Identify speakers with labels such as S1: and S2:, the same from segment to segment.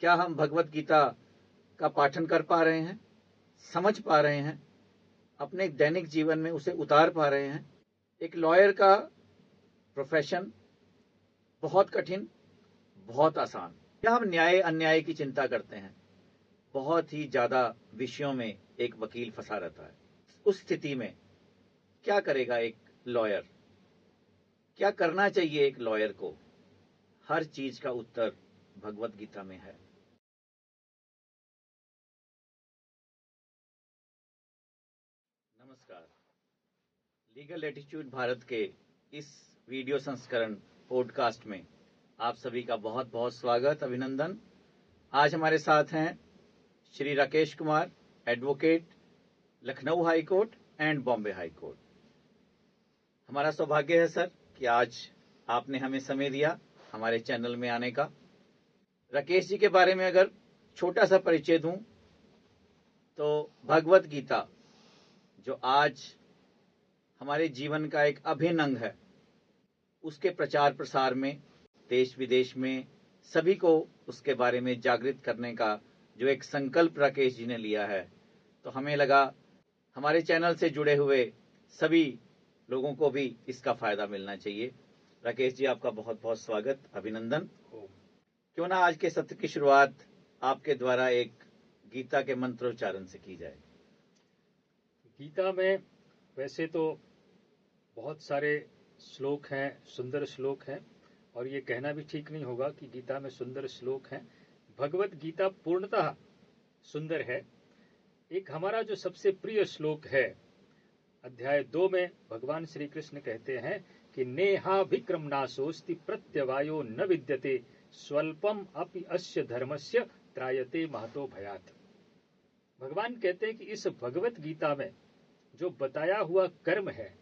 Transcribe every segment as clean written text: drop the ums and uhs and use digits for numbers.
S1: क्या हम भगवत गीता का पाठन कर पा रहे हैं, समझ पा रहे हैं, अपने दैनिक जीवन में उसे उतार पा रहे हैं? एक लॉयर का प्रोफेशन बहुत कठिन, बहुत आसान। क्या हम न्याय अन्याय की चिंता करते हैं? बहुत ही ज्यादा विषयों में एक वकील फंसा रहता है। उस स्थिति में क्या करेगा एक लॉयर? क्या करना चाहिए एक लॉयर को? हर चीज का उत्तर भगवत गीता में है। नमस्कार। लीगल एटीट्यूड भारत के इस वीडियो संस्करण पॉडकास्ट में आप सभी का बहुत बहुत स्वागत, अभिनंदन। आज हमारे साथ हैं Shri Rakesh Kumar, advocate, Lucknow high court and Bombay high court. हमारा सौभाग्य है सर कि आज आपने हमें समय दिया हमारे चैनल में आने का। राकेश जी के बारे में अगर छोटा सा परिचय दूं तो भगवत गीता जो आज हमारे जीवन का एक अभिन्न अंग है, उसके प्रचार प्रसार में देश विदेश में सभी को उसके बारे में जागृत करने का जो एक संकल्प राकेश जी ने लिया है, तो हमें लगा हमारे चैनल से जुड़े हुए सभी लोगों को भी इसका फायदा मिलना चाहिए। राकेश जी, आपका बहुत बहुत स्वागत, अभिनंदन। क्यों ना आज के सत्र की शुरुआत आपके द्वारा एक गीता के मंत्रोच्चारण से की जाए।
S2: गीता में वैसे तो बहुत सारे श्लोक हैं, सुंदर श्लोक हैं, और ये कहना भी ठीक नहीं होगा कि गीता में सुंदर श्लोक हैं। भगवत गीता पूर्णतः सुंदर है। एक हमारा जो सबसे प्रिय श्लोक है, अध्याय 2 में भगवान श्री कृष्ण कहते हैं कि नेहा विक्रम नाशोस्ति प्रत्यवायो न विद्यते स्वल्पम अपि अस्य धर्मस्य त्रायते महतो भयात्। भगवान कहते हैं कि इस भगवत गीता में जो बताया हुआ कर्म है,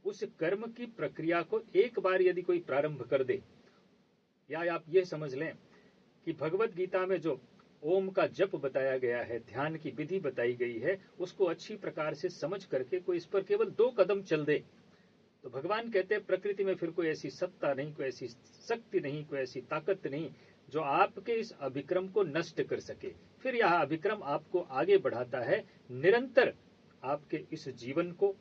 S2: उस कर्म की प्रक्रिया को एक बार यदि कोई प्रारंभ कर दे, या आप ये समझ लें कि भगवत गीता में जो ओम का जप बताया गया है, ध्यान की विधि बताई गई है, उसको अच्छी प्रकार से समझ करके कोई इस पर केवल 2 कदम चल दे, तो भगवान कहते हैं प्रकृति में फिर कोई ऐसी सत्ता नहीं, कोई ऐसी शक्ति नहीं, कोई ऐसी ताकत नहीं जो आपके इस अभिक्रम को नष्ट कर सके। फिर यह अभिक्रम आपको आगे बढ़ाता है, निरंतर आपके इस जीवन को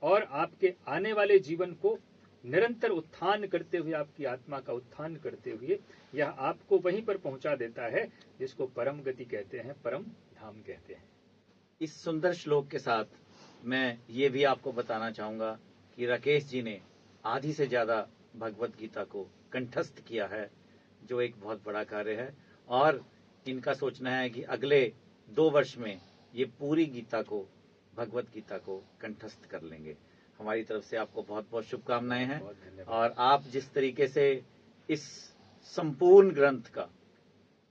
S2: और आपके आने वाले जीवन को निरंतर उत्थान करते हुए, आपकी आत्मा का उत्थान करते हुए यह आपको वहीं पर पहुंचा देता है जिसको परम गति कहते हैं, परम धाम कहते हैं।
S1: इस सुंदर श्लोक के साथ मैं ये भी आपको बताना चाहूंगा कि राकेश जी ने आधी से ज्यादा भगवत गीता को कंठस्थ किया है, जो एक बहुत बड़ा कार्य है, और इनका सोचना है कि अगले 2 वर्ष में ये पूरी गीता को, भगवत गीता को कंठस्थ कर लेंगे। हमारी तरफ से आपको बहुत बहुत शुभकामनाएं हैं। और आप जिस तरीके से इस संपूर्ण ग्रंथ का,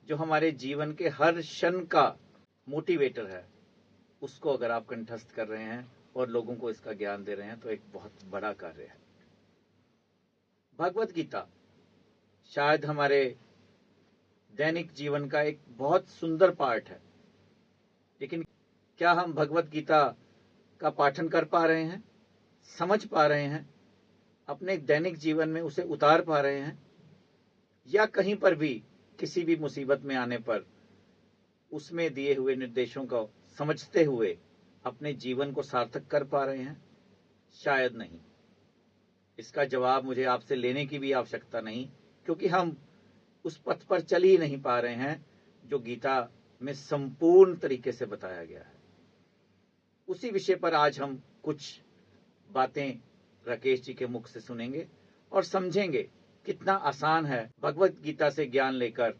S1: जो हमारे जीवन के हर क्षण का मोटिवेटर है, उसको अगर आप कंठस्थ कर रहे हैं और लोगों को इसका ज्ञान दे रहे हैं, तो एक बहुत बड़ा कार्य है। भगवत गीता शायद हमारे दैनिक जीवन का एक बहुत सुंदर पार्ट है, लेकिन क्या हम भगवत गीता का पाठन कर पा रहे हैं, समझ पा रहे हैं, अपने दैनिक जीवन में उसे उतार पा रहे हैं, या कहीं पर भी किसी भी मुसीबत में आने पर उसमें दिए हुए निर्देशों को समझते हुए अपने जीवन को सार्थक कर पा रहे हैं? शायद नहीं। इसका जवाब मुझे आपसे लेने की भी आवश्यकता नहीं, क्योंकि हम उस पथ पर चल ही नहीं पा रहे हैं जो गीता में संपूर्ण तरीके से बताया गया है। उसी विषय पर आज हम कुछ बातें राकेश जी के मुख से सुनेंगे और समझेंगे कितना आसान है भगवत गीता से ज्ञान लेकर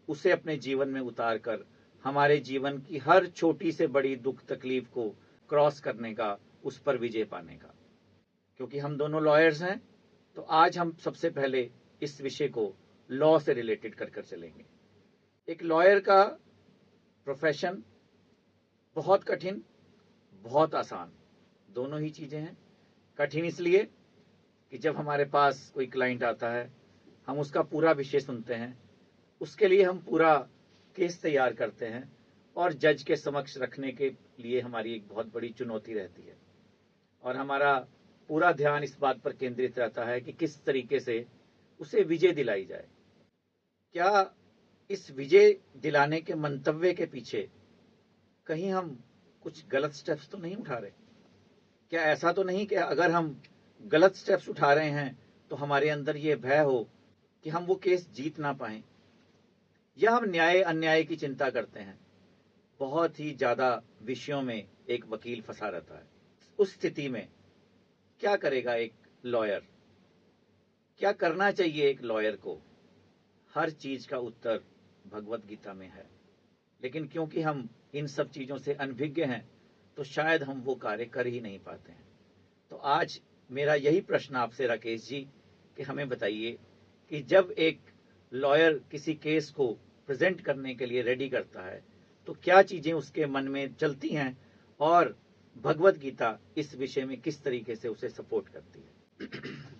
S1: उसे अपने जीवन में उतार कर हमारे जीवन की हर छोटी से बड़ी दुख तकलीफ को क्रॉस करने का, उस पर विजय पाने का। क्योंकि हम दोनों लॉयर्स हैं, तो आज हम सबसे पहले इस विषय को लॉ से रिलेटेड कर चलेंगे। एक लॉयर का प्रोफेशन बहुत कठिन, बहुत आसान, दोनों ही चीजें हैं। कठिन इसलिए कि जब हमारे पास कोई क्लाइंट आता है, हम उसका पूरा विषय सुनते हैं, उसके लिए हम पूरा केस तैयार करते हैं, और जज के समक्ष रखने के लिए हमारी एक बहुत बड़ी चुनौती रहती है, और हमारा पूरा ध्यान इस बात पर केंद्रित रहता है कि किस तरीके से उसे विजय दिलाई जाए। क्या इस विजय दिलाने के मंतव्य के पीछे कहीं हम कुछ गलत स्टेप्स तो नहीं उठा रहे? क्या ऐसा तो नहीं कि अगर हम गलत स्टेप्स उठा रहे हैं तो हमारे अंदर ये भय हो कि हम वो केस जीत ना पाएं, या हम न्याय अन्याय की चिंता करते हैं? बहुत ही ज्यादा विषयों में एक वकील फंसा रहता है। उस स्थिति में क्या करेगा एक लॉयर? क्या करना चाहिए एक लॉयर को? हर चीज का उत्तर भगवत गीता में है, लेकिन क्योंकि हम इन सब चीजों से अनभिज्ञ हैं तो शायद हम वो कार्य कर ही नहीं पाते हैं। तो आज मेरा यही प्रश्न आपसे राकेश जी कि हमें बताइए कि जब एक लॉयर किसी केस को प्रेजेंट करने के लिए रेडी करता है तो क्या चीजें उसके मन में चलती हैं और भगवत गीता इस विषय में किस तरीके से उसे सपोर्ट करती है?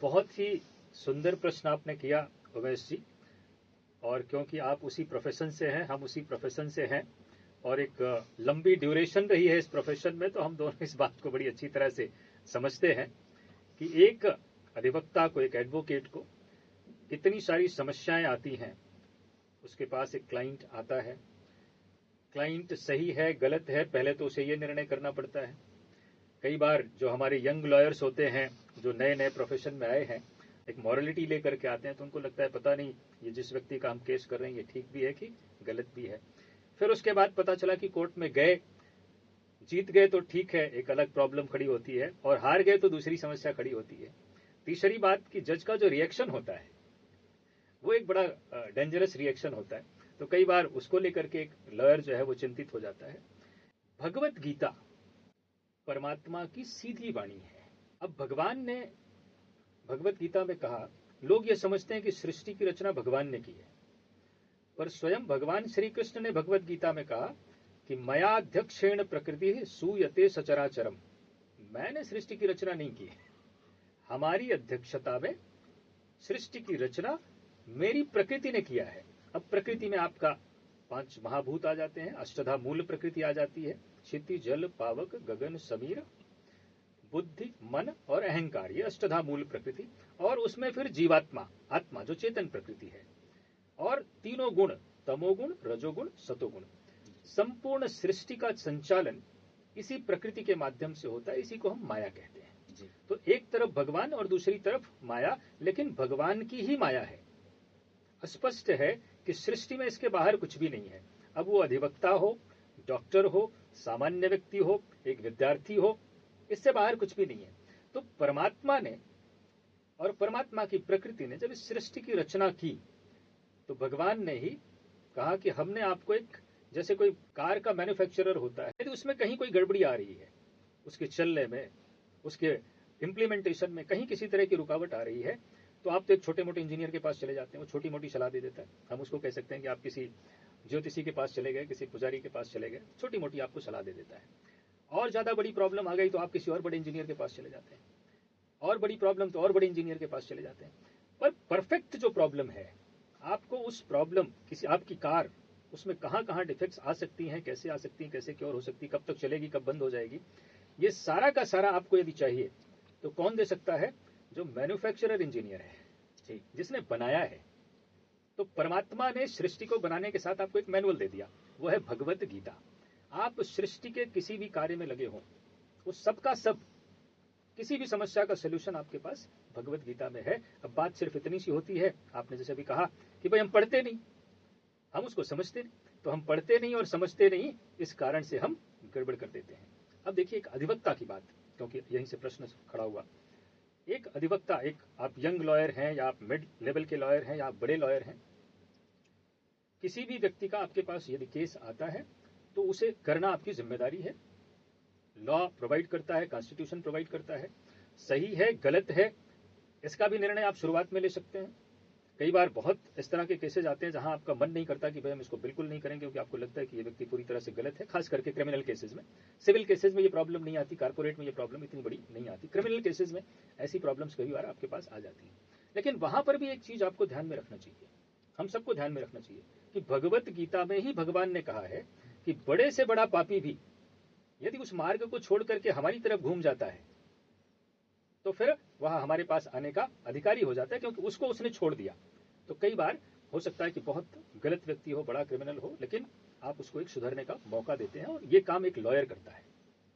S2: बहुत ही सुंदर प्रश्न आपने किया उमेश जी, और क्योंकि आप उसी प्रोफेशन से हैं, हम उसी प्रोफेशन से हैं, और एक लंबी ड्यूरेशन रही है इस प्रोफेशन में, तो हम दोनों इस बात को बड़ी अच्छी तरह से समझते हैं कि एक अधिवक्ता को, एक एडवोकेट को कितनी सारी समस्याएं आती हैं। उसके पास एक क्लाइंट आता है, क्लाइंट सही है गलत है, पहले तो उसे ये निर्णय करना पड़ता है। कई बार जो हमारे यंग लॉयर्स होते हैं, जो नए नए प्रोफेशन में आए हैं, एक मॉरलिटी लेकर के आते हैं, तो उनको लगता है पता नहीं ये जिस व्यक्ति का हम केस कर रहे हैं ये ठीक भी है कि गलत भी है। फिर उसके बाद पता चला कि कोर्ट में गए, जीत गए तो ठीक है, एक अलग प्रॉब्लम खड़ी होती है, और हार गए तो दूसरी समस्या खड़ी होती है। तीसरी बात कि जज का जो रिएक्शन होता है वो एक बड़ा डेंजरस रिएक्शन होता है, तो कई बार उसको लेकर के एक लॉयर जो है वो चिंतित हो जाता है। भगवत गीता परमात्मा की सीधी वाणी है। अब भगवान ने भगवत गीता में कहा, लोग ये समझते हैं कि सृष्टि की रचना भगवान ने की है, पर स्वयं भगवान श्री कृष्ण ने भगवत गीता में कहा कि मयाध्यक्षेण प्रकृति सूयते सचराचरम, मैंने सृष्टि की रचना नहीं की है, हमारी अध्यक्षता में सृष्टि की रचना मेरी प्रकृति ने किया है। अब प्रकृति में आपका 5 महाभूत आ जाते हैं, अष्टधा मूल प्रकृति आ जाती है, क्षिति जल पावक गगन समीर बुद्धि मन और अहंकार, ये अष्टधा मूल प्रकृति, और उसमें फिर जीवात्मा, आत्मा जो चेतन प्रकृति है, और तीनों गुण, तमोगुण रजोगुण सतोगुण। संपूर्ण सृष्टि का संचालन इसी प्रकृति के माध्यम से होता है, इसी को हम माया कहते हैं। तो एक तरफ भगवान और दूसरी तरफ माया, लेकिन भगवान की ही माया है। स्पष्ट है कि सृष्टि में इसके बाहर कुछ भी नहीं है। अब वो अधिवक्ता हो, डॉक्टर हो, सामान्य व्यक्ति हो, एक विद्यार्थी हो, इससे बाहर कुछ भी नहीं है। तो परमात्मा ने और परमात्मा की प्रकृति ने जब इस सृष्टि की रचना की, तो भगवान ने ही कहा कि हमने आपको एक, जैसे कोई कार का मैन्युफैक्चरर होता है, यदि उसमें कहीं कोई गड़बड़ी आ रही है, उसके चलने में, उसके इंप्लीमेंटेशन में कहीं किसी तरह की रुकावट आ रही है, तो आप तो एक छोटे मोटे इंजीनियर के पास चले जाते हैं, वो छोटी मोटी सलाह दे देता है। हम उसको कह सकते हैं कि आप किसी ज्योतिषी के पास चले गए, किसी पुजारी के पास चले गए, छोटी मोटी आपको सलाह दे देता है। और ज्यादा बड़ी प्रॉब्लम आ गई तो आप किसी और बड़े इंजीनियर के पास चले जाते हैं, और बड़ी प्रॉब्लम तो और बड़े इंजीनियर के पास चले जाते हैं। पर परफेक्ट जो प्रॉब्लम है, आपको उस प्रॉब्लम, किसी आपकी कार, उसमें कहाँ कहाँ डिफेक्ट्स आ सकती हैं, कैसे आ सकती हैं, कैसे क्योर हो सकती है, कब तक चलेगी, कब बंद हो जाएगी, ये सारा का सारा आपको यदि चाहिए तो कौन दे सकता है? जो मैन्युफैक्चरर इंजीनियर है, जिसने बनाया है। तो परमात्मा ने सृष्टि को बनाने के साथ आपको एक मैनुअल दे दिया, वो है भगवत गीता। आप सृष्टि के किसी भी कार्य में लगे हो, उस सब का सब, किसी भी समस्या का सलूशन आपके पास भगवत गीता में है। अब बात सिर्फ इतनी सी होती है, आपने जैसे भी कहा कि भाई हम पढ़ते नहीं, हम उसको समझते नहीं, तो हम पढ़ते नहीं और समझते नहीं, इस कारण से हम गड़बड़ कर देते हैं। अब देखिए एक अधिवक्ता की बात, क्योंकि यहीं से प्रश्न खड़ा हुआ। एक अधिवक्ता, एक आप यंग लॉयर हैं या आप मिड लेवल के लॉयर हैं या आप बड़े लॉयर हैं, किसी भी व्यक्ति का आपके पास यदि केस आता है तो उसे करना आपकी जिम्मेदारी है। लॉ प्रोवाइड करता है, कॉन्स्टिट्यूशन प्रोवाइड करता है, सही है गलत है इसका भी निर्णय आप शुरुआत में ले सकते हैं। कई बार बहुत इस तरह के केसेज आते हैं जहां आपका मन नहीं करता कि भाई हम इसको बिल्कुल नहीं करेंगे, क्योंकि आपको लगता है कि ये व्यक्ति पूरी तरह से गलत है, खास करके क्रिमिनल केसेज में। सिविल केसेज में ये प्रॉब्लम नहीं आती, कारपोरेट में ये प्रॉब्लम इतनी बड़ी नहीं आती, क्रिमिनल केसेज में ऐसी प्रॉब्लम्स कई बार आपके पास आ जाती है। लेकिन वहां पर भी एक चीज आपको ध्यान में रखना चाहिए, हम सबको ध्यान में रखना चाहिए कि भगवत गीता में ही भगवान ने कहा है कि बड़े से बड़ा पापी भी यदि उस मार्ग को छोड़ करके हमारी तरफ घूम जाता है तो फिर वह हमारे पास आने का अधिकारी हो जाता है, क्योंकि उसको उसने छोड़ दिया। तो कई बार हो सकता है कि बहुत गलत व्यक्ति हो, बड़ा क्रिमिनल हो, लेकिन आप उसको एक सुधरने का मौका देते हैं, और ये काम एक लॉयर करता है,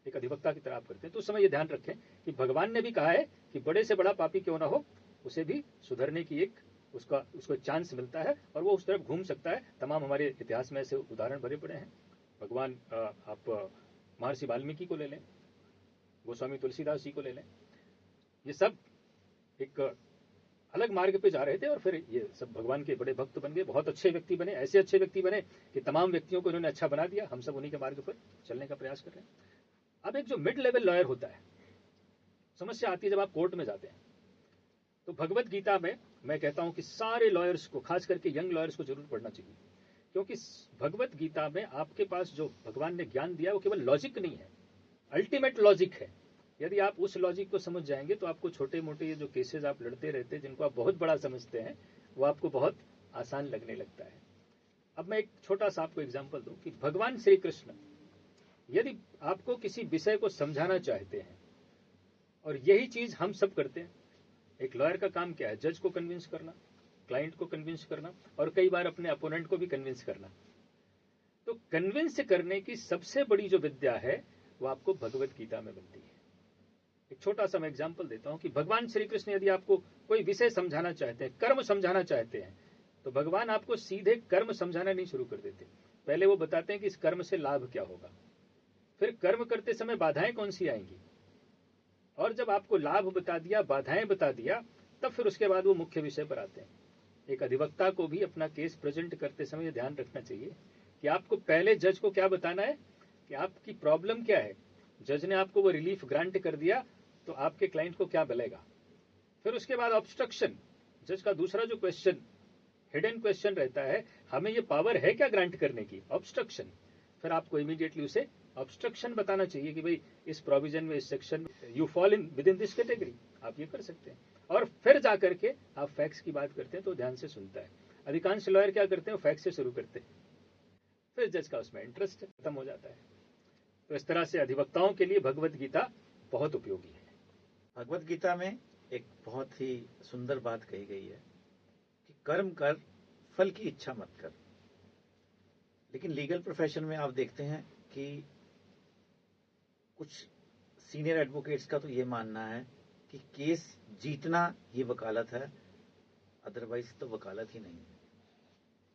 S2: एक अधिवक्ता की तरह आप करते हैं। तो उस समय ये ध्यान रखें कि भगवान ने भी कहा है कि बड़े से बड़ा पापी क्यों ना हो, उसे भी सुधरने की एक उसको चांस मिलता है, और वो उस तरफ घूम सकता है। तमाम हमारे इतिहास में ऐसे उदाहरण भरे पड़े हैं। भगवान आप महर्षि वाल्मीकि को ले लें, गोस्वामी तुलसीदास जी को ले लें, ये सब एक अलग मार्ग पे जा रहे थे, और फिर ये सब भगवान के बड़े भक्त बन गए, बहुत अच्छे व्यक्ति बने, ऐसे अच्छे व्यक्ति बने कि तमाम व्यक्तियों को इन्होंने अच्छा बना दिया। हम सब उन्हीं के मार्ग पर चलने का प्रयास कर रहे हैं। अब एक जो मिड लेवल लॉयर होता है, समस्या आती है जब आप कोर्ट में जाते हैं। तो भगवत गीता में मैं कहता हूं कि सारे लॉयर्स को, खास करके यंग लॉयर्स को जरूर पढ़ना चाहिए, क्योंकि भगवत गीता में आपके पास जो भगवान ने ज्ञान दिया वो केवल लॉजिक नहीं है, अल्टीमेट लॉजिक है। यदि आप उस लॉजिक को समझ जाएंगे तो आपको छोटे मोटे ये जो केसेस आप लड़ते रहते हैं, जिनको आप बहुत बड़ा समझते हैं, वो आपको बहुत आसान लगने लगता है। अब मैं एक छोटा सा आपको एग्जांपल दूं कि भगवान श्री कृष्ण यदि आपको किसी विषय को समझाना चाहते हैं, और यही चीज हम सब करते हैं। एक लॉयर का काम क्या है? जज को कन्विंस करना, क्लाइंट को कन्विंस करना, और कई बार अपने अपोनेंट को भी कन्विंस करना। तो कन्विंस करने की सबसे बड़ी जो विद्या है वो आपको भगवत गीता में मिलती है। एक छोटा सा मैं एग्जांपल देता हूं कि भगवान श्री कृष्ण यदि आपको कोई विषय समझाना चाहते हैं, कर्म समझाना चाहते हैं, तो भगवान आपको सीधे कर्म समझाना नहीं शुरू कर देते। पहले वो बताते हैं कि इस कर्म से लाभ क्या होगा, फिर कर्म करते समय बाधाएं कौन सी आएंगी, और जब आपको लाभ बता दिया, बाधाएं बता दिया, तब फिर उसके बाद वो मुख्य विषय पर आते हैं। एक अधिवक्ता को भी अपना केस प्रेजेंट करते समय ध्यान रखना चाहिए कि आपको पहले जज को क्या बताना है कि आपकी प्रॉब्लम क्या है। जज ने आपको वो रिलीफ ग्रांट कर दिया तो आपके क्लाइंट को क्या मिलेगा। फिर उसके बाद ऑब्स्ट्रक्शन, जज का दूसरा जो क्वेश्चन, हिडन क्वेश्चन रहता है, हमें ये पावर है क्या ग्रांट करने की, ऑब्स्ट्रक्शन। फिर आपको इमीडिएटली उसे ऑब्स्ट्रक्शन बताना चाहिए कि भाई इस प्रोविजन में, इस सेक्शन में you fall in with in this category, आप ये कर सकते हैं। और फिर जाकर के आप फैक्ट्स की बात करते हैं तो ध्यान से सुनता है। अधिकांश लॉयर क्या करते हैं, फैक्ट्स से शुरू करते हैं, फिर जज का उसमें इंटरेस्ट खत्म हो जाता है। तो इस तरह से अधिवक्ताओं के लिए भगवत गीता बहुत उपयोगी है।
S1: भगवत गीता में एक बहुत ही सुंदर बात कही गई है कि कर्म कर, फल की इच्छा मत कर। लेकिन लीगल प्रोफेशन में आप देखते हैं कि कुछ सीनियर एडवोकेट्स का तो ये मानना है कि केस जीतना ही वकालत है, अदरवाइज तो वकालत ही नहीं है।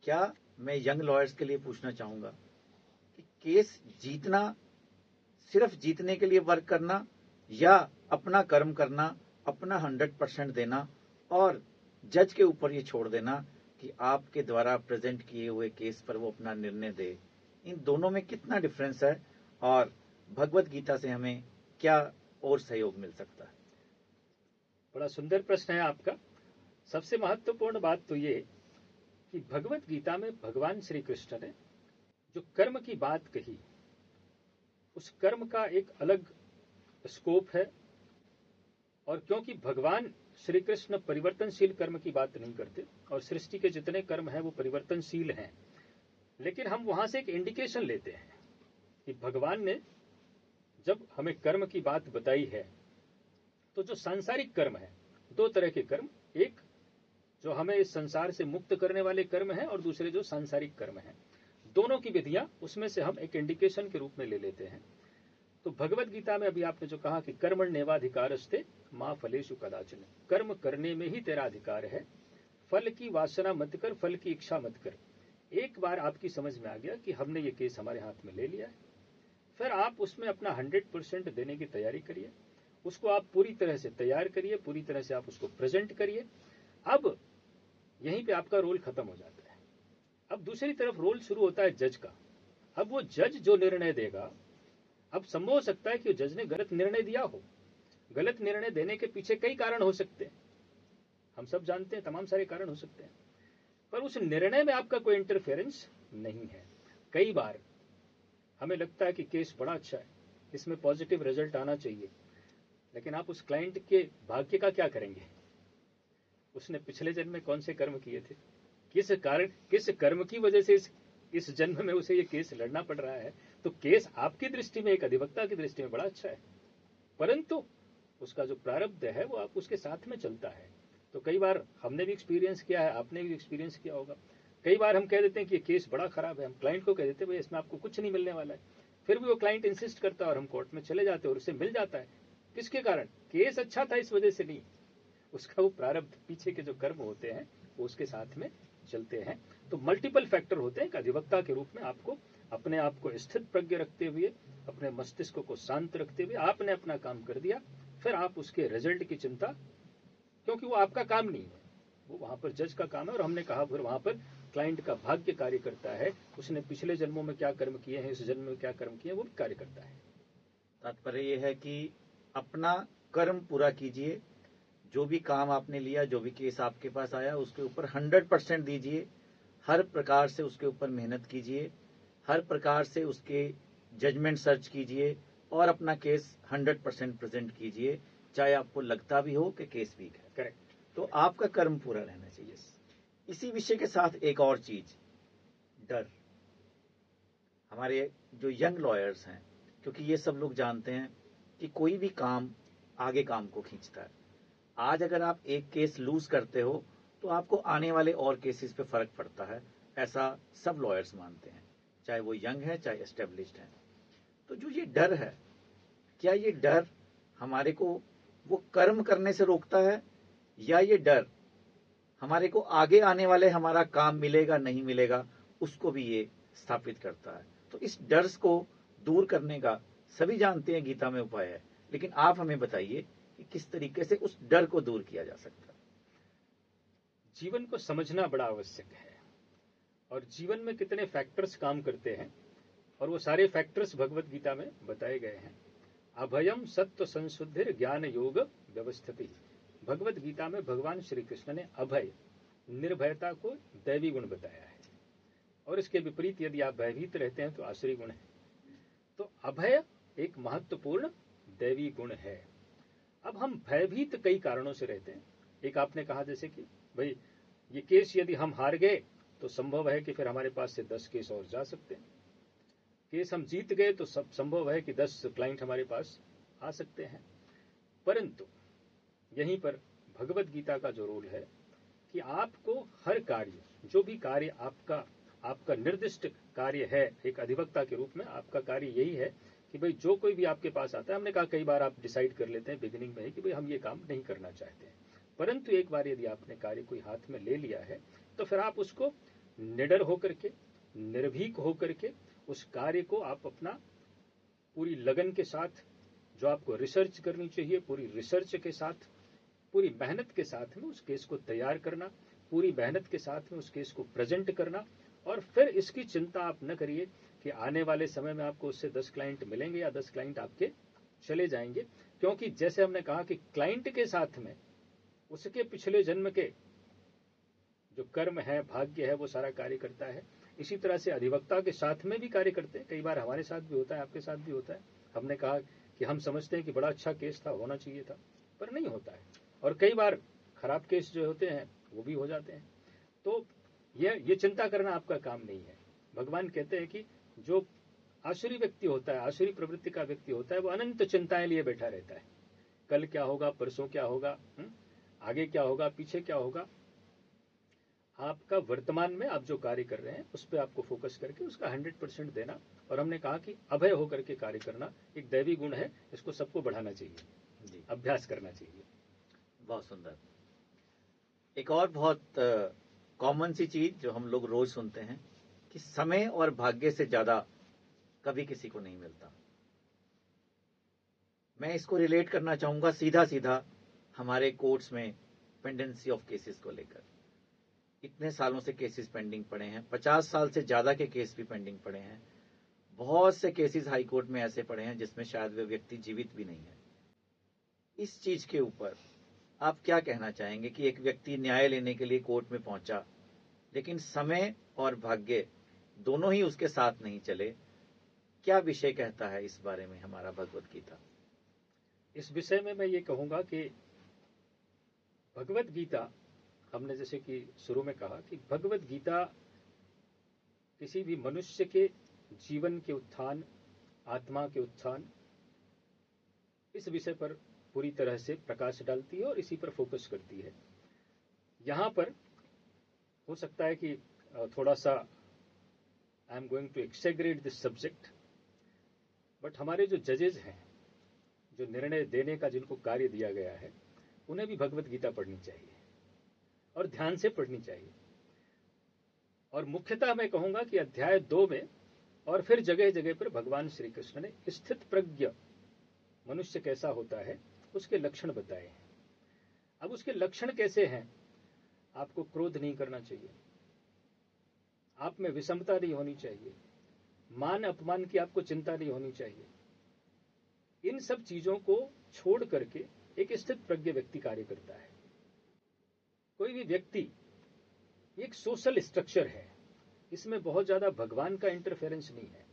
S1: क्या मैं यंग लॉयर्स के लिए पूछना चाहूंगा कि केस जीतना, सिर्फ जीतने के लिए वर्क करना, या अपना कर्म करना, अपना 100% देना, और जज के ऊपर ये छोड़ देना कि आपके द्वारा प्रेजेंट किए हुए केस पर वो अपना निर्णय दे। इन दोनों में कितना डिफरेंस है, और भगवत गीता से हमें क्या और सहयोग मिल सकता है?
S2: बड़ा सुंदर प्रश्न है आपका। सबसे महत्वपूर्ण बात तो ये कि भगवत गीता में भगवान श्री कृष्ण ने जो कर्म की बात कही, उस कर्म का एक अलग स्कोप है। और क्योंकि भगवान श्री कृष्ण परिवर्तनशील कर्म की बात नहीं करते, और सृष्टि के जितने कर्म हैं वो परिवर्तनशील हैं, लेकिन हम वहां से एक इंडिकेशन लेते हैं कि भगवान ने जब हमें कर्म की बात बताई है, तो जो सांसारिक कर्म है, दो तरह के कर्म, एक जो हमें इस संसार से मुक्त करने वाले कर्म हैं, और दूसरे जो सांसारिक कर्म हैं, दोनों की विधियां उसमें से हम एक इंडिकेशन के रूप में ले लेते हैं। तो भगवत गीता में अभी आपने जो कहा कि कर्मण्येवाधिकारस्ते मां फलेषु कदाचन, कर्म करने में ही तेरा अधिकार है, फल की वासना मत कर, फल की इच्छा मत कर। एक बार आपकी समझ में आ गया कि हमने ये केस हमारे हाथ में ले लिया है, फिर आप उसमें अपना 100% देने की तैयारी करिए, उसको आप पूरी तरह से तैयार करिए, पूरी तरह से आप उसको प्रेजेंट करिए। अब यहीं पे आपका रोल खत्म हो जाता है। अब दूसरी तरफ रोल शुरू होता है जज का। अब वो जज जो निर्णय देगा, अब संभव हो सकता है कि जज ने गलत निर्णय दिया हो। गलत निर्णय देने के पीछे कई कारण हो सकते हैं, हम सब जानते हैं, तमाम सारे कारण हो सकते हैं, पर उस निर्णय में आपका कोई इंटरफेरेंस नहीं है। कई बार हमें लगता है कि केस बड़ा अच्छा है, इसमें पॉजिटिव रिजल्ट आना चाहिए, लेकिन आप उस क्लाइंट के भाग्य का क्या करेंगे? उसने पिछले जन्म में कौन से कर्म किए थे, किस कर्म की वजह से इस जन्म में उसे ये केस लड़ना पड़ रहा है। तो केस आपकी दृष्टि में, एक अधिवक्ता की दृष्टि में बड़ा अच्छा है, परंतु उसका जो प्रारब्ध है वो आप उसके साथ में चलता है। तो कई बार हमने भी एक्सपीरियंस किया है, आपने भी एक्सपीरियंस किया होगा। कई बार हम कह देते हैं कि ये केस बड़ा खराब है, हम क्लाइंट को कह देते हैं भाई इसमें आपको कुछ नहीं मिलने वाला है, फिर भी वो क्लाइंट इंसिस्ट करता है और हम कोर्ट में चले जाते हैं और उससे मिल जाता है। किसके कारण? केस अच्छा था इस वजह से नहीं, उसका वो प्रारब्ध, पीछे के जो कर्म होते हैं वो उसके साथ में चलते हैं। तो मल्टीपल फैक्टर होते हैं। एक अधिवक्ता के रूप में आपको अपने आप को स्थित प्रज्ञ रखते हुए, अपने मस्तिष्क को शांत रखते हुए आपने अपना काम कर दिया, फिर आप उसके रिजल्ट की चिंता, क्योंकि वो आपका काम नहीं है, वो वहां पर जज का काम है। और हमने कहा फिर वहां पर क्लाइंट का भाग्य कार्य करता है, उसने पिछले जन्मों में क्या कर्म किए हैं, इस जन्म में क्या कर्म किए हैं, वो भी कार्य करता है।
S1: तात्पर्य ये है कि अपना कर्म पूरा कीजिए, जो भी काम आपने लिया, जो भी केस आपके पास आया, उसके ऊपर 100% दीजिए, हर प्रकार से उसके ऊपर मेहनत कीजिए, हर प्रकार से उसके जजमेंट सर्च कीजिए और अपना केस 100% प्रेजेंट कीजिए, चाहे आपको लगता भी हो कि केस वीक है।
S2: करेक्ट।
S1: तो आपका कर्म पूरा रहना चाहिए। इसी विषय के साथ एक और चीज, डर। हमारे जो यंग लॉयर्स हैं, क्योंकि ये सब लोग जानते हैं कि कोई भी काम आगे काम को खींचता है। आज अगर आप एक केस लूज करते हो तो आपको आने वाले और केसेस पे फर्क पड़ता है, ऐसा सब लॉयर्स मानते हैं, चाहे वो यंग है चाहे एस्टेब्लिश्ड है। तो जो ये डर है, क्या ये डर हमारे को वो कर्म करने से रोकता है, या ये डर हमारे को आगे आने वाले हमारा काम मिलेगा नहीं मिलेगा उसको भी ये स्थापित करता है? तो इस डर को दूर करने का सभी जानते हैं गीता में उपाय है, लेकिन आप हमें बताइए कि किस तरीके से उस डर को दूर किया जा सकता है।
S2: जीवन को समझना बड़ा आवश्यक है, और जीवन में कितने फैक्टर्स काम करते हैं, और वो सारे फैक्टर्स भगवत गीता में बताए गए हैं। अभयम सत्व संशुद्धिर ज्ञान योग व्यवस्थिति। भगवत गीता में भगवान श्री कृष्ण ने अभय, निर्भयता को दैवी गुण बताया है, और इसके विपरीत यदि आप भयभीत रहते हैं तो आसुरी गुण है। तो अभय एक महत्वपूर्ण दैवी गुण है। अब हम भयभीत कई कारणों से रहते हैं। एक आपने कहा जैसे कि भाई ये केस यदि हम हार गए तो संभव है कि फिर हमारे पास से 10 केस और जा सकते हैं। केस हम जीत गए तो सब संभव है कि 10 क्लाइंट हमारे पास आ सकते हैं। परंतु यहीं पर भगवत गीता का जो रोल है कि आपको हर कार्य, जो भी कार्य आपका निर्दिष्ट कार्य है, एक अधिवक्ता के रूप में आपका कार्य यही है कि भाई जो कोई भी आपके पास आता है, हमने कहा कई बार आप डिसाइड कर लेते हैं बिगिनिंग में ही कि भाई हम ये काम नहीं करना चाहते हैं, परंतु एक बार यदि आपने कार्य कोई हाथ में ले लिया है तो फिर आप उसको निडर होकर के, निर्भीक होकर के उस कार्य को आप अपना पूरी लगन के साथ, जो आपको रिसर्च करनी चाहिए, पूरी रिसर्च के साथ, पूरी मेहनत के साथ में उस केस को तैयार करना, पूरी मेहनत के साथ में उस केस को प्रेजेंट करना, और फिर इसकी चिंता आप न करिए कि आने वाले समय में आपको उससे 10 क्लाइंट मिलेंगे या 10 क्लाइंट आपके चले जाएंगे। क्योंकि जैसे हमने कहा कि क्लाइंट के साथ में उसके पिछले जन्म के जो कर्म है, भाग्य है, वो सारा कार्य करता है। इसी तरह से अधिवक्ता के साथ में भी कार्य करते हैं। कई बार हमारे साथ भी होता है, आपके साथ भी होता है। हमने कहा कि हम समझते हैं कि बड़ा अच्छा केस था, होना चाहिए था, पर नहीं होता है, और कई बार खराब केस जो होते हैं वो भी हो जाते हैं। तो ये चिंता करना आपका काम नहीं है। भगवान कहते हैं कि जो आसुरी व्यक्ति होता है, आसुरी प्रवृत्ति का व्यक्ति होता है, वो अनंत चिंताएं लिए बैठा रहता है। कल क्या होगा, परसों क्या होगा, आगे क्या होगा, पीछे क्या होगा। आपका वर्तमान में आप जो कार्य कर रहे हैं उस पर आपको फोकस करके उसका 100% देना, और हमने कहा कि अभय होकर के कार्य करना एक दैवी गुण है, इसको सबको बढ़ाना चाहिए जी, अभ्यास करना चाहिए।
S1: बहुत सुंदर। एक और बहुत कॉमन सी चीज जो हम लोग रोज सुनते हैं कि समय और भाग्य से ज्यादा कभी किसी को नहीं मिलता। मैं इसको रिलेट करना चाहूंगा सीधा सीधा हमारे कोर्ट्स में पेंडेंसी ऑफ केसेस को लेकर। इतने सालों से केसेस पेंडिंग पड़े हैं, 50 साल से ज्यादा के केस भी पेंडिंग पड़े हैं। बहुत से केसेस हाई कोर्ट में ऐसे पड़े हैं जिसमें शायद वे व्यक्ति जीवित भी नहीं है। इस चीज के ऊपर आप क्या कहना चाहेंगे कि एक व्यक्ति न्याय लेने के लिए कोर्ट में पहुंचा, लेकिन समय और भाग्य दोनों ही उसके साथ नहीं चले? क्या विषय कहता है इस बारे में हमारा भगवत गीता?
S2: इस विषय में मैं ये कहूंगा कि भगवत गीता, हमने जैसे कि शुरू में कहा कि भगवत गीता किसी भी मनुष्य के जीवन के उत्थान, आत्मा के उत्थान, इस विषय पर पूरी तरह से प्रकाश डालती है और इसी पर फोकस करती है। यहाँ पर हो सकता है कि थोड़ा सा I am going to exaggerate this subject, but हमारे जो जजेस हैं, जो निर्णय देने का जिनको कार्य दिया गया है, उन्हें भी भगवत गीता पढ़नी चाहिए और ध्यान से पढ़नी चाहिए। और मुख्यतः मैं कहूंगा कि अध्याय 2 में और फिर जगह जगह पर भगवान श्री कृष्ण ने स्थित प्रज्ञ मनुष्य कैसा होता है उसके लक्षण बताए हैं। अब उसके लक्षण कैसे हैं? आपको क्रोध नहीं करना चाहिए, आप में विषमता नहीं होनी चाहिए, मान अपमान की आपको चिंता नहीं होनी चाहिए। इन सब चीजों को छोड़ करके एक स्थित प्रज्ञ व्यक्ति कार्य करता है। कोई भी व्यक्ति एक सोशल स्ट्रक्चर है, इसमें बहुत ज्यादा भगवान का इंटरफेरेंस नहीं है।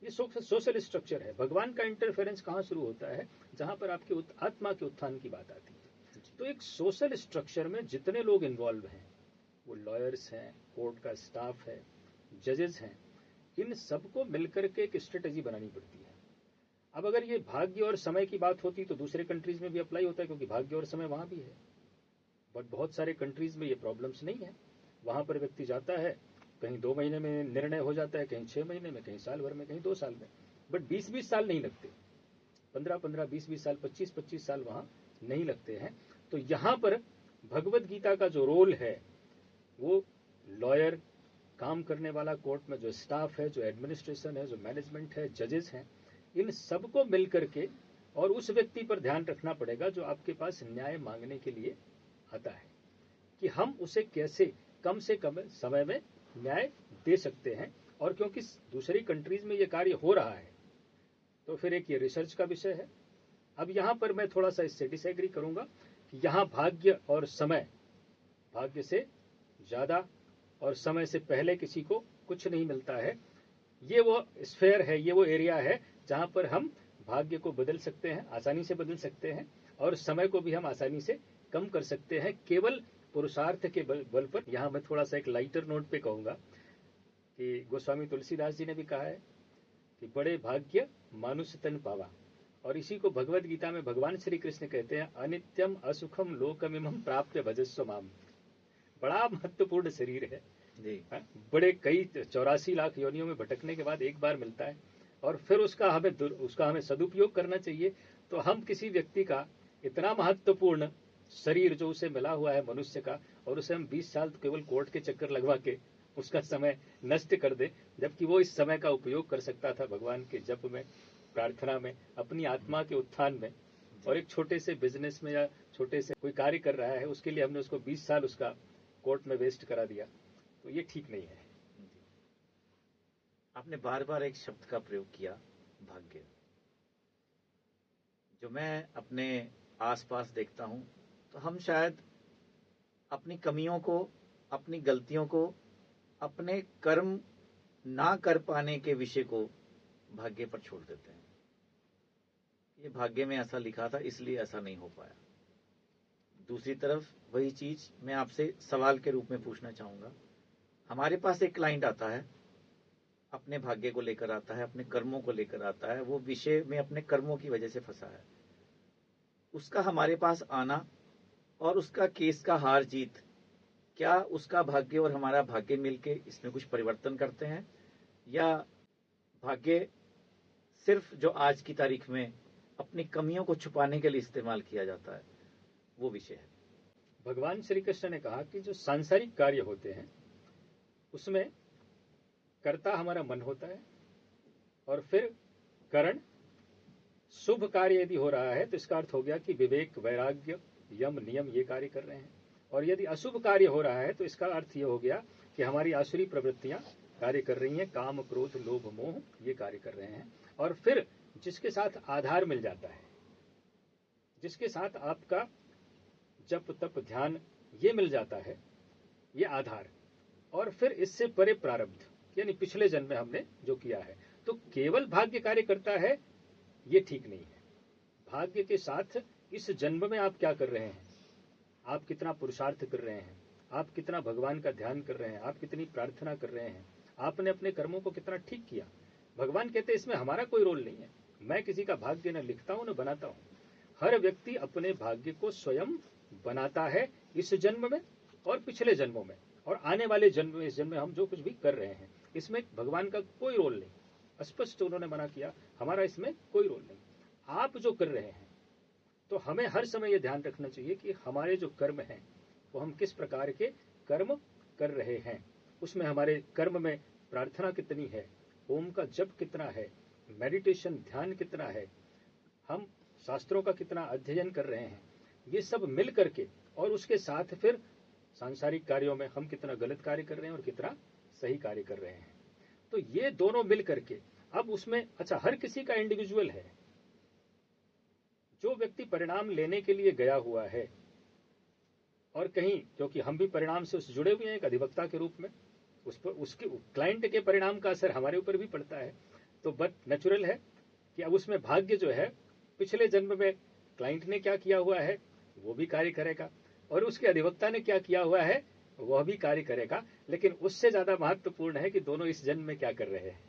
S2: ये सोशल स्ट्रक्चर है। भगवान का इंटरफेरेंस कहां शुरू होता है? जहां पर आपके आत्मा के उत्थान की बात आती है। तो एक सोशल स्ट्रक्चर में जितने लोग इन्वॉल्व हैं, वो लॉयर्स हैं, कोर्ट का स्टाफ है, जजेस हैं, इन सबको मिलकर के एक स्ट्रेटेजी बनानी पड़ती है। अब अगर ये भाग्य और समय की बात होती तो दूसरे कंट्रीज में भी अप्लाई होता है, क्योंकि भाग्य और समय वहां भी है। बट बहुत सारे कंट्रीज में ये प्रॉब्लम्स नहीं है। वहां पर व्यक्ति जाता है, कहीं 2 महीने में निर्णय हो जाता है, कहीं 6 महीने में, कहीं साल भर में, कहीं 2 साल में। बट 20-20 साल नहीं लगते, 15-15, 20-20 साल, 25-25 साल वहां नहीं लगते हैं। तो यहां पर भगवत गीता का जो रोल है, वो लॉयर, काम करने वाला कोर्ट में जो स्टाफ है, जो एडमिनिस्ट्रेशन है, जो मैनेजमेंट है, जजेस हैं, इन सबको मिलकर के और उस व्यक्ति पर ध्यान रखना पड़ेगा जो आपके पास न्याय मांगने के लिए आता है, कि हम उसे कैसे कम से कम समय में न्याय दे सकते हैं। और क्योंकि दूसरी कंट्रीज में ये कार्य हो रहा है, तो फिर एक ये रिसर्च का विषय है। अब यहां पर मैं थोड़ा सा इससे डिसएग्री करूंगा कि यहां भाग्य और समय, भाग्य से ज्यादा और समय से पहले किसी को कुछ नहीं मिलता है। ये वो स्फेयर है, ये वो एरिया है जहां पर हम भाग्य को बदल सकते हैं, आसानी से बदल सकते हैं, और समय को भी हम आसानी से कम कर सकते हैं, केवल पुरुषार्थ के बल पर। यहां मैं थोड़ा सा एक लाइटर नोट पे कहूंगा कि गोस्वामी तुलसीदास जी ने भी कहा है कि बड़े भाग्य मानुष तन पावा, और इसी को भगवत गीता में भगवान श्री कृष्ण कहते हैं, अनित्यम असुखम लोकमिमं प्राप्य भजस्व माम। बड़ा महत्वपूर्ण शरीर है जी। बड़े कई 84 लाख योनियों में भटकने के बाद एक बार मिलता है, और फिर उसका हमें सदुपयोग करना चाहिए। तो हम किसी व्यक्ति का इतना महत्वपूर्ण शरीर जो उसे मिला हुआ है मनुष्य का, और उसे हम 20 साल केवल कोर्ट के चक्कर लगवा के उसका समय नष्ट कर दे, जबकि वो इस समय का उपयोग कर सकता था भगवान के जप में, प्रार्थना में, अपनी आत्मा के उत्थान में। और एक छोटे से बिजनेस में या छोटे से कोई कार्य कर रहा है, उसके लिए हमने उसको 20 साल उसका कोर्ट में वेस्ट करा दिया, तो ये ठीक नहीं है।
S1: आपने बार बार एक शब्द का प्रयोग किया, भाग्य, जो मैं अपने आसपास देखता हूं, तो हम शायद अपनी कमियों को, अपनी गलतियों को, अपने कर्म ना कर पाने के विषय को भाग्य पर छोड़ देते हैं। ये भाग्य में ऐसा लिखा था इसलिए ऐसा नहीं हो पाया। दूसरी तरफ वही चीज मैं आपसे सवाल के रूप में पूछना चाहूंगा। हमारे पास एक क्लाइंट आता है, अपने भाग्य को लेकर आता है, अपने कर्मों को लेकर आता है, वो विषय में अपने कर्मों की वजह से फंसा है। उसका हमारे पास आना और उसका केस का हार जीत, क्या उसका भाग्य और हमारा भाग्य मिलके इसमें कुछ परिवर्तन करते हैं, या भाग्य सिर्फ जो आज की तारीख में अपनी कमियों को छुपाने के लिए इस्तेमाल किया जाता है, वो विषय है।
S2: भगवान श्री कृष्ण ने कहा कि जो सांसारिक कार्य होते हैं उसमें कर्ता हमारा मन होता है, और फिर करण, शुभ कार्य यदि हो रहा है तो इसका अर्थ हो गया कि विवेक, वैराग्य, यम, नियम ये कार्य कर रहे हैं। और यदि अशुभ कार्य हो रहा है तो इसका अर्थ ये हो गया कि हमारी आसुरी प्रवृत्तियां कार्य कर रही हैं, काम, क्रोध, लोभ, मोह ये कार्य कर रहे हैं। और फिर जिसके साथ आधार मिल जाता है, जिसके साथ आपका जप, तप, ध्यान ये मिल जाता है, ये आधार, और फिर इससे परे प्रारब्ध, यानी पिछले जन्म में हमने जो किया है, तो केवल भाग्य कार्य करता है, ये ठीक नहीं है। भाग्य के साथ इस जन्म में आप क्या कर रहे हैं, आप कितना पुरुषार्थ कर रहे हैं, आप कितना भगवान का ध्यान कर रहे हैं, आप कितनी प्रार्थना कर रहे हैं, आपने अपने कर्मों को कितना ठीक किया। भगवान कहते हैं इसमें हमारा कोई रोल नहीं है, मैं किसी का भाग्य न लिखता हूं न बनाता हूं। हर व्यक्ति अपने भाग्य को स्वयं बनाता है इस जन्म में और पिछले जन्मों में और आने वाले जन्म में, इस जन्म में हम जो कुछ भी कर रहे हैं, इसमें भगवान का कोई रोल नहीं। स्पष्ट उन्होंने मना किया, हमारा इसमें कोई रोल नहीं। आप जो कर रहे हैं, तो हमें हर समय यह ध्यान रखना चाहिए कि हमारे जो कर्म हैं वो हम किस प्रकार के कर्म कर रहे हैं। उसमें हमारे कर्म में प्रार्थना कितनी है, ओम का जप कितना है, मेडिटेशन ध्यान कितना है, हम शास्त्रों का कितना अध्ययन कर रहे हैं, ये सब मिल करके, और उसके साथ फिर सांसारिक कार्यों में हम कितना गलत कार्य कर रहे हैं और कितना सही कार्य कर रहे हैं। तो ये दोनों मिल करके अब उसमें अच्छा हर किसी का इंडिविजुअल है। जो व्यक्ति परिणाम लेने के लिए गया हुआ है और कहीं, क्योंकि हम भी परिणाम से जुड़े हुए हैं एक अधिवक्ता के रूप में, उस पर उसके क्लाइंट के परिणाम का असर हमारे ऊपर भी पड़ता है। तो बट नेचुरल है कि अब उसमें भाग्य जो है, पिछले जन्म में क्लाइंट ने क्या किया हुआ है वो भी कार्य करेगा, और उसके अधिवक्ता ने क्या किया हुआ है वह भी कार्य करेगा। लेकिन उससे ज्यादा महत्वपूर्ण है कि दोनों इस जन्म में क्या कर रहे हैं।